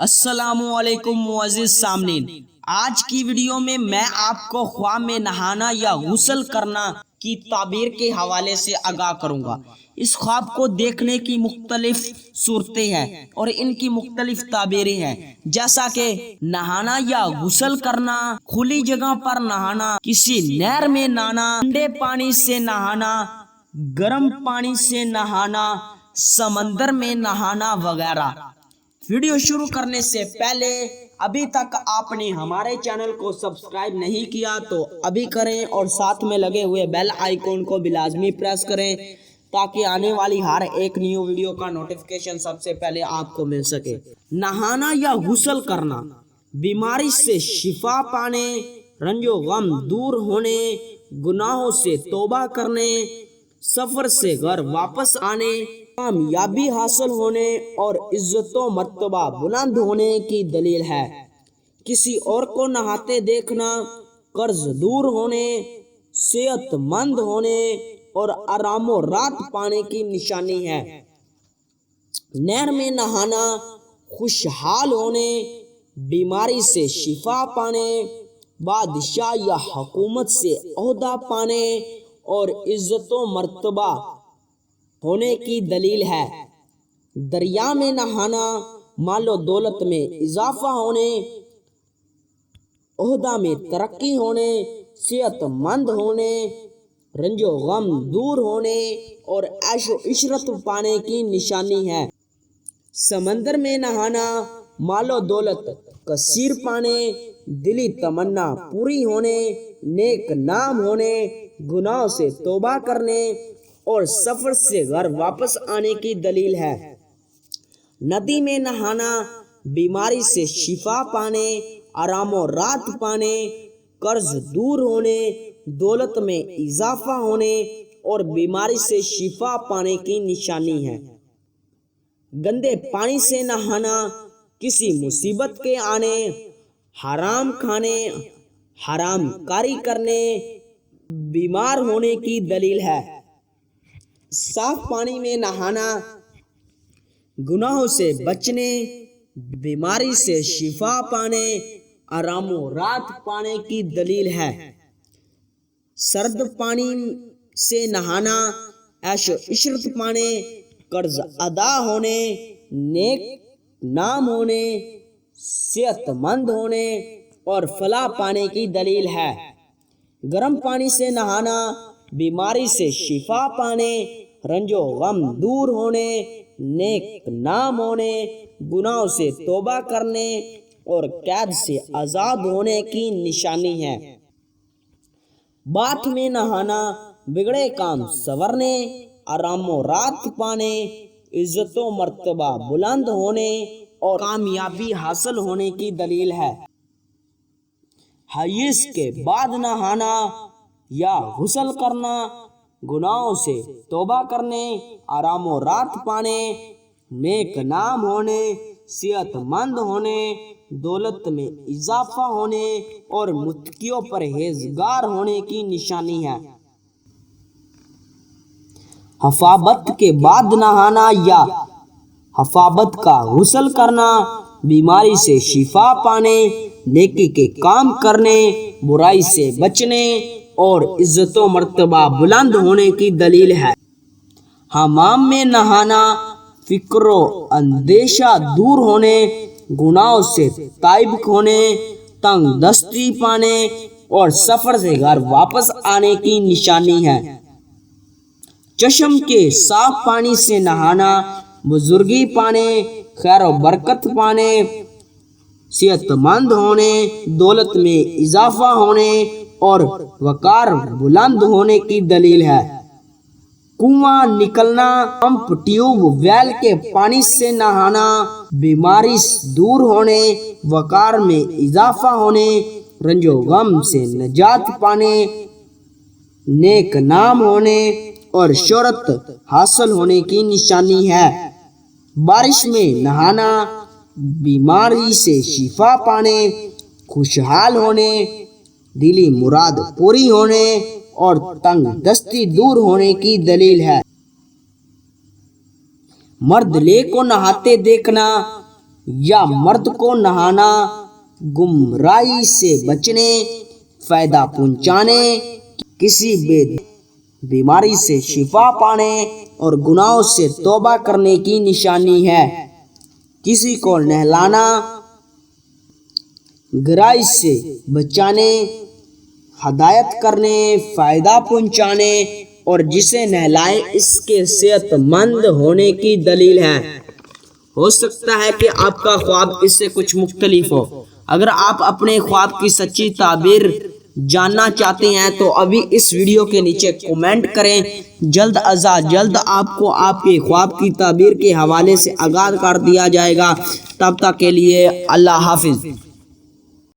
السلام علیکم معزز سامعین، آج کی ویڈیو میں آپ کو خواب میں نہانا یا غسل کرنا کی تعبیر کے حوالے سے آگاہ کروں گا۔ اس خواب کو دیکھنے کی مختلف صورتیں ہیں اور ان کی مختلف تعبیریں ہیں، جیسا کہ نہانا یا غسل کرنا، کھلی جگہ پر نہانا، کسی نہر میں نہانا، ٹھنڈے پانی سے نہانا، گرم پانی سے نہانا، سمندر میں نہانا وغیرہ۔ ویڈیو شروع کرنے سے پہلے ابھی تک آپ نے ہمارے چینل کو سبسکرائب نہیں کیا تو ابھی کریں اور ساتھ میں لگے ہوئے بیل آئیکن کو بھی لازمی پریس کریں تاکہ آنے والی ہر ایک نیو ویڈیو کا نوٹیفیکیشن سب سے پہلے آپ کو مل سکے۔ نہانا یا غسل کرنا، بیماری سے شفا پانے، رنج و غم دور ہونے، گناہوں سے توبہ کرنے، سفر سے گھر واپس آنے، کامیابی حاصل ہونے اور عزت و مرتبہ بلند ہونے کی دلیل ہے۔ کسی اور کو نہاتے دیکھنا قرض دور ہونے، صحت مند ہونے اور آرام و راحت پانے کی نشانی ہے۔ نہر میں نہانا خوشحال ہونے، بیماری سے شفا پانے، بادشاہ یا حکومت سے عہدہ پانے اور عزت و مرتبہ ہونے کی دلیل ہے۔ دریا میں نہانا مال و دولت میں اضافہ ہونے، عہدہ میں ترقی ہونے، صحت مند ہونے، رنج و غم دور ہونے اور عیش و عشرت پانے کی نشانی ہے۔ سمندر میں نہانا مال و دولت کثیر پانے، دلی تمنا پوری ہونے، نیک نام ہونے، گناہوں سے توبہ کرنے اور سفر سے گھر واپس آنے کی دلیل ہے۔ ندی میں نہانا بیماری سے شفا پانے، آرام و راحت پانے، قرض دور ہونے، دولت میں اضافہ ہونے اور بیماری سے شفا پانے کی نشانی ہے۔ گندے پانی سے نہانا کسی مصیبت کے آنے، حرام کھانے، حرام کاری کرنے، بیمار ہونے کی دلیل ہے۔ صاف پانی میں نہانا گناہوں سے بچنے، بیماری سے شفا پانے، آرام و راحت پانے کی دلیل ہے۔ سرد پانی سے نہانا عیش و عشرت پانے، قرض ادا ہونے، نیک نام ہونے، صحت مند ہونے اور فلاح پانے کی دلیل ہے۔ گرم پانی سے نہانا بیماری سے شفا پانے، رنج و غم دور ہونے، نیک نام ہونے، گناہوں سے توبہ کرنے اور قید سے آزاد ہونے کی نشانی ہے۔ باتھ میں نہانا بگڑے کام سنورنے، آرام و راحت پانے، عزت و مرتبہ بلند ہونے اور کامیابی حاصل ہونے کی دلیل ہے۔ حیض کے بعد نہانا یا غسل کرنا گناہوں سے توبہ کرنے، آرام و راحت پانے، نیک نام ہونے، صحت مند ہونے، دولت میں اضافہ ہونے اور متقیوں پرہیزگار ہونے کی نشانی ہے۔ حفاظت کے بعد نہانا یا حفاظت کا غسل کرنا بیماری سے شفا پانے، نیکی کے کام کرنے، برائی سے بچنے اور عزت و مرتبہ بلند ہونے کی دلیل ہے۔ حمام میں نہانا فکر و اندیشہ دور ہونے، گناہوں سے تائب ہونے، تنگ دستی پانے اور سفر سے گھر واپس آنے کی نشانی ہے۔ چشم کے صاف پانی سے نہانا بزرگی پانے، خیر و برکت پانے، صحت مند ہونے، دولت میں اضافہ ہونے اور وقار بلند ہونے کی دلیل ہے۔ کنواں نکلنا، پمپ ٹیوب ویل کے پانی سے نہانا بیماری دور ہونے، وقار میں اضافہ ہونے، رنج و غم سے نجات پانے، نیک نام ہونے اور شہرت حاصل ہونے کی نشانی ہے۔ بارش میں نہانا بیماری سے شفا پانے، خوشحال ہونے، دلی مراد پوری ہونے اور تنگ دستی دور ہونے کی دلیل ہے۔ مرد لے کو نہاتے دیکھنا یا مرد کو نہانا گمراہی سے بچنے، فائدہ پہنچانے، کسی بیماری سے شفا پانے اور گناہوں سے توبہ کرنے کی نشانی ہے۔ کسی کو نہلانا گرائش سے بچانے، ہدایت کرنے، فائدہ پہنچانے اور جسے نہلائے اس کے صحت مند ہونے کی دلیل ہے۔ ہو سکتا ہے کہ آپ کا خواب اس سے کچھ مختلف ہو۔ اگر آپ اپنے خواب کی سچی تعبیر جاننا چاہتے ہیں تو ابھی اس ویڈیو کے نیچے کومنٹ کریں۔ جلد از جلد آپ کو آپ کے خواب کی تعبیر کے حوالے سے آگاہ کر دیا جائے گا۔ تب تک کے لیے اللہ حافظ۔